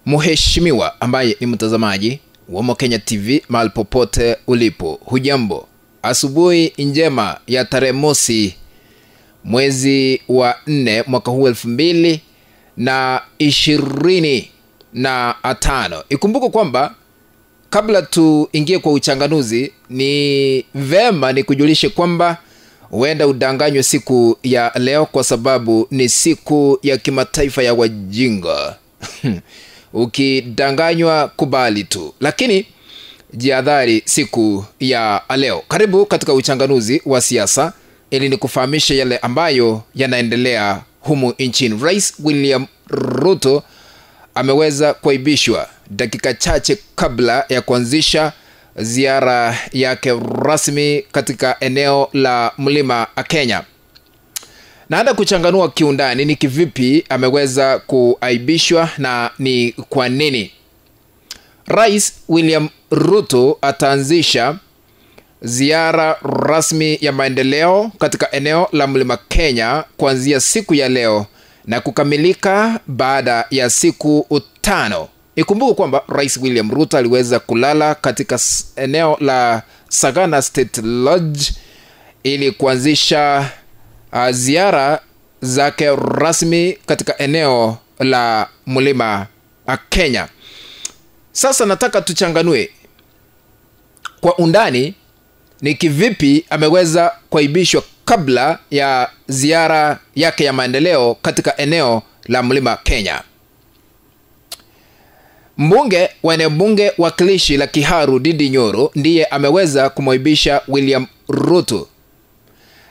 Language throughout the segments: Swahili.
Mheshimiwa ambaye ni mtazamaji wa Mokenya TV mahali popote ulipo, hujambo? Asubuhi njema ya tarehe mosi mwezi wa 4 mwaka huu 2025. Ikumbuke kwamba kabla tuingie kwa uchanganuzi, ni vema ni kujulishe kwamba huenda udanganywe siku ya leo kwa sababu ni siku ya kimataifa ya wajinga. Ukidanganywa kubali tu, lakini jihadhari siku ya leo. Karibu katika uchanganuzi wa siasa ili nikufahamishe yale ambayo yanaendelea humu nchini. Rais William Ruto ameweza kuaibishwa dakika chache kabla ya kuanzisha ziara yake rasmi katika eneo la Mlima Kenya. Naenda kuchanganua kiundani ni kivipi ameweza kuaibishwa na ni kwa nini. Rais William Ruto ataanzisha ziara rasmi ya maendeleo katika eneo la Mlima Kenya kuanzia siku ya leo na kukamilika baada ya siku 5. Ikumbuke kwamba Rais William Ruto aliweza kulala katika eneo la Sagana State Lodge ili kuanzisha ziara zake rasmi katika eneo la Mlima Kenya. Sasa nataka tuchanganue kwa undani ni kivipi ameweza kuaibishwa kabla ya ziara yake ya maendeleo katika eneo la Mlima Kenya. Mbunge wa eneo bunge wakilishi la Kiharu Ndindi Nyoro ndiye ameweza kumwaibisha William Ruto.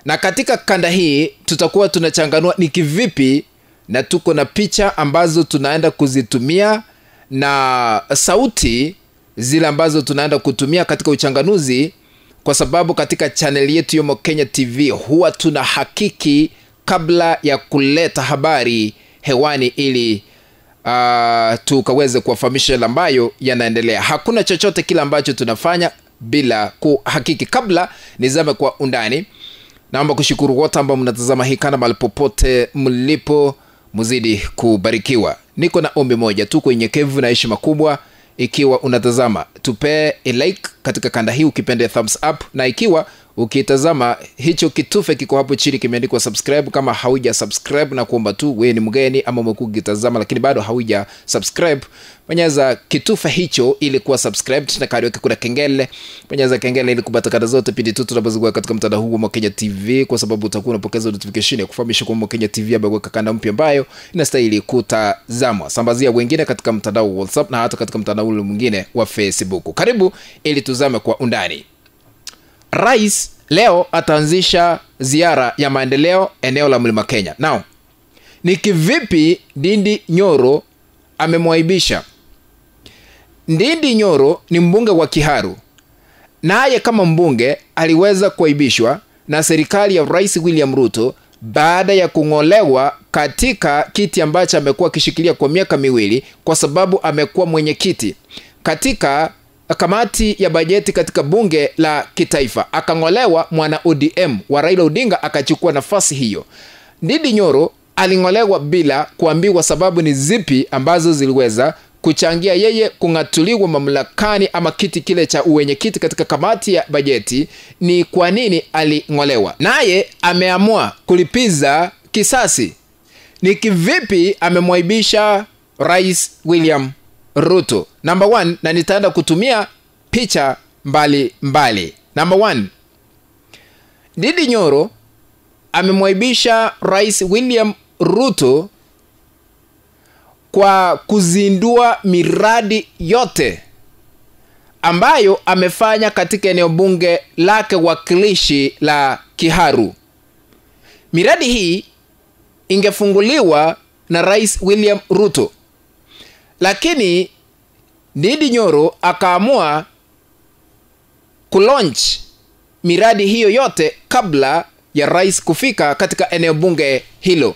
Na katika kanda hii tutakuwa tunachanganua ni kivipi, na tuko na picha ambazo tunaenda kuzitumia na sauti zile ambazo tunaenda kutumia katika uchanganuzi, kwa sababu katika channel yetu ya Mokenya TV huwa tuna hakiki kabla ya kuleta habari hewani ili tukaweze kuwafahamisha yale ambayo yanaendelea. Hakuna chochote kile ambacho tunafanya bila kuhakiki. Kabla nizame kwa undani, naomba kushukuru wote ambao mnatazama hii kana mahali popote mlipo, mzidi kubarikiwa. Niko na ombi moja tu, kwa unyenyekevu na heshima kubwa. Ikiwa unatazama, tupe like katika kanda hii, ukipenda thumbs up, na ikiwa ukitazama hicho kitufe kiko hapo chini kimeandikwa subscribe, kama hauja subscribe na kuomba tu wewe ni mgeni ama umekuwa ukitazama lakini bado hauja subscribe, bonyeza kitufe hicho ili kuwa subscribed, na karibu kuna kengele, bonyeza kengele ili kupata kada zote pindi tu tunapozungua katika mtandao huu wa Mokenya TV, kwa sababu utakuwa unapokeza notification ya kufahamisha kwa Mokenya TV ameweka kanda mpya ambayo inastahili kutazamwa. Sambazia wengine katika mtandao wa WhatsApp na hata katika mtandao ule mwingine wa Facebook. Karibu ili tuzame kwa undani. Rais leo ataanzisha ziara ya maendeleo eneo la Mlima Kenya. Now, ni kivipi Ndindi Nyoro amemwaibisha? Ndindi Nyoro ni mbunge wa Kiharu, naye kama mbunge aliweza kuaibishwa na serikali ya Rais William Ruto baada ya kung'olewa katika kiti ambacho amekuwa akishikilia kwa miaka 2 kwa sababu amekuwa mwenyekiti katika kamati ya bajeti katika bunge la kitaifa. Akang'olewa mwana ODM wa Raila Odinga akachukua nafasi hiyo. Ndindi Nyoro aling'olewa bila kuambiwa sababu ni zipi ambazo ziliweza kuchangia yeye kung'atuliwa mamlakani ama kiti kile cha uwenyekiti katika kamati ya bajeti. Ni kwa nini aling'olewa? Naye ameamua kulipiza kisasi. Ni kivipi amemwaibisha Rais William Ruto? Number 1, na nitaenda kutumia picha mbali. Number 1, Ndindi Nyoro amemwaibisha Rais William Ruto kwa kuzindua miradi yote ambayo amefanya katika eneo bunge lake wakilishi la Kiharu. Miradi hii ingefunguliwa na Rais William Ruto, lakini Ndindi Nyoro akaamua kulaunch miradi hiyo yote kabla ya rais kufika katika eneo bunge hilo.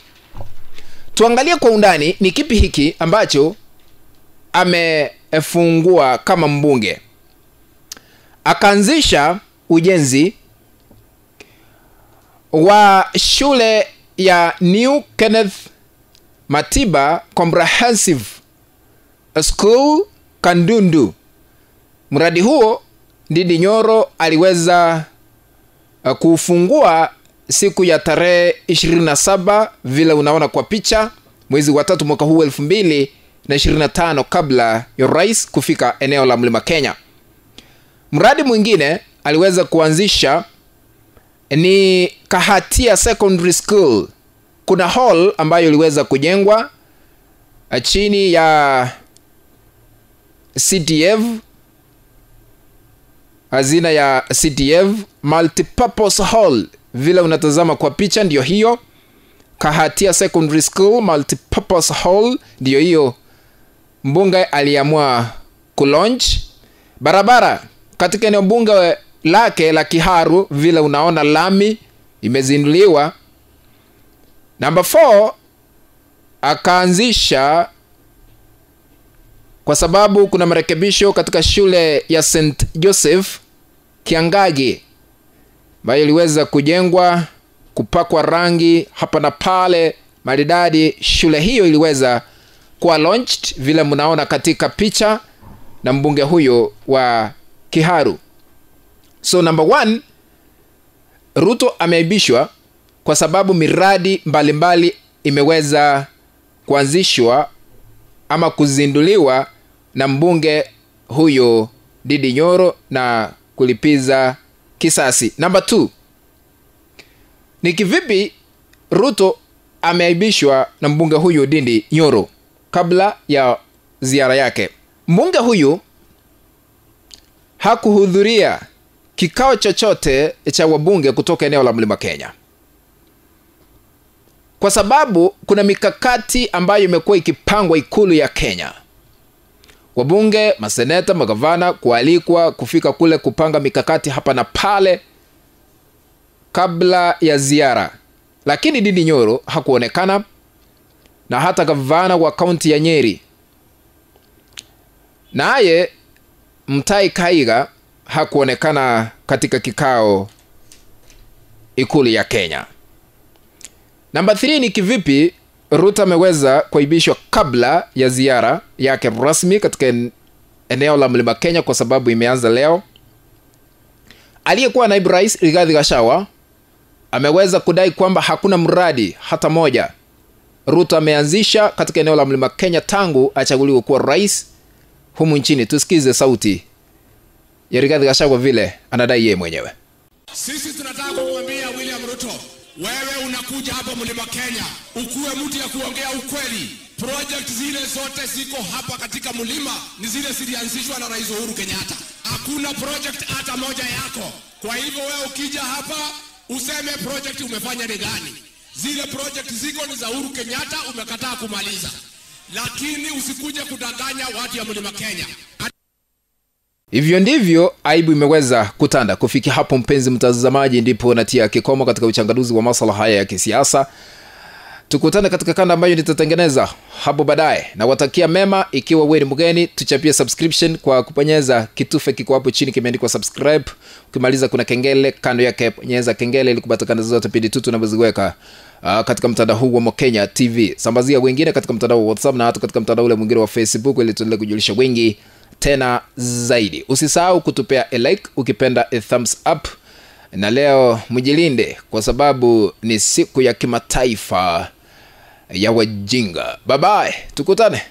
Tuangalie kwa undani ni kipi hiki ambacho amefungua kama mbunge. Akaanzisha ujenzi wa shule ya New Kenneth Matiba Comprehensive School Kandundu. Mradi huo Ndindi Nyoro aliweza kufungua siku ya tarehe 27 vile unaona kwa picha, mwezi wa 3 mwaka huu 2025, kabla ya rais kufika eneo la Mlima Kenya. Mradi mwingine aliweza kuanzisha ni Kahatia Secondary School. Kuna hall ambayo iliweza kujengwa chini ya CDF, hazina ya CDF, multipurpose hall. Vile unatazama kwa picha ndio hiyo, Kahatia Secondary School multipurpose hall ndio hiyo. Mbunge aliamua kulaunch barabara katika eneo bunge lake la Kiharu. Vile unaona lami imezinduliwa. Number 4, akaanzisha, kwa sababu kuna marekebisho katika shule ya St. Joseph Kiangagi ambayo iliweza kujengwa, kupakwa rangi hapa na pale maridadi. Shule hiyo iliweza kuwa launched vile mnaona katika picha na mbunge huyo wa Kiharu. So number 1, Ruto ameaibishwa kwa sababu miradi mbalimbali imeweza kuanzishwa ama kuzinduliwa na mbunge huyo Ndindi Nyoro na kulipiza kisasi. Number 2, ni kivipi Ruto ameaibishwa na mbunge huyo Ndindi Nyoro kabla ya ziara yake? Mbunge huyu hakuhudhuria kikao chochote cha wabunge kutoka eneo la Mlima Kenya, kwa sababu kuna mikakati ambayo imekuwa ikipangwa ikulu ya Kenya. Wabunge, maseneta, magavana kualikwa kufika kule kupanga mikakati hapa na pale kabla ya ziara. Lakini Ndindi Nyoro hakuonekana, na hata gavana wa kaunti ya Nyeri naye Mutahi Kahiga hakuonekana katika kikao ikulu ya Kenya. Number 3, ni kivipi Ruto ameweza kuaibishwa kabla ya ziara yake rasmi katika eneo la Mlima Kenya, kwa sababu imeanza leo. Aliyekuwa naibu rais Rigathi Gachagua ameweza kudai kwamba hakuna mradi hata moja Ruto ameanzisha katika eneo la Mlima Kenya tangu achaguliwe kuwa rais humu nchini. Tusikize sauti ya Rigathi Gachagua vile anadai yeye mwenyewe. Sisi tunataka kumwambia William Ruto, wewe unakuja hapa Mlima Kenya, ukuwe mtu ya kuongea ukweli. Project zile zote ziko hapa katika mlima ni zile zilianzishwa na Rais Uhuru Kenyatta. Hakuna project hata moja yako. Kwa hivyo wewe ukija hapa useme project umefanya ni gani? Zile project ziko ni za Uhuru Kenyatta, umekataa kumaliza. Lakini usikuje kudanganya watu ya Mlima Kenya. Hivyo ndivyo aibu imeweza kutanda. Kufikia hapo, mpenzi mtazamaji, ndipo natia kikomo katika uchanganuzi wa masuala haya ya kisiasa. Tukutane katika kanda ambayo nitatengeneza hapo baadaye. Na watakia mema. Ikiwa wewe ni mgeni, tuchapie subscription kwa kuponyeza kitufe kiko hapo chini kimeandikwa subscribe. Ukimaliza kuna kengele kando yake, bonyeza kengele ili kupata kanda zote pindi tu tunapoziweka katika mtandao huu wa Mokenya TV. Sambazia wengine katika mtandao wa WhatsApp na hata katika mtandao ule mwingine wa Facebook ili tuendelee kujulisha wengi tena zaidi. Usisahau kutupea a like, ukipenda a thumbs up. Na leo mjilinde kwa sababu ni siku ya kimataifa ya wajinga. Bye bye, tukutane.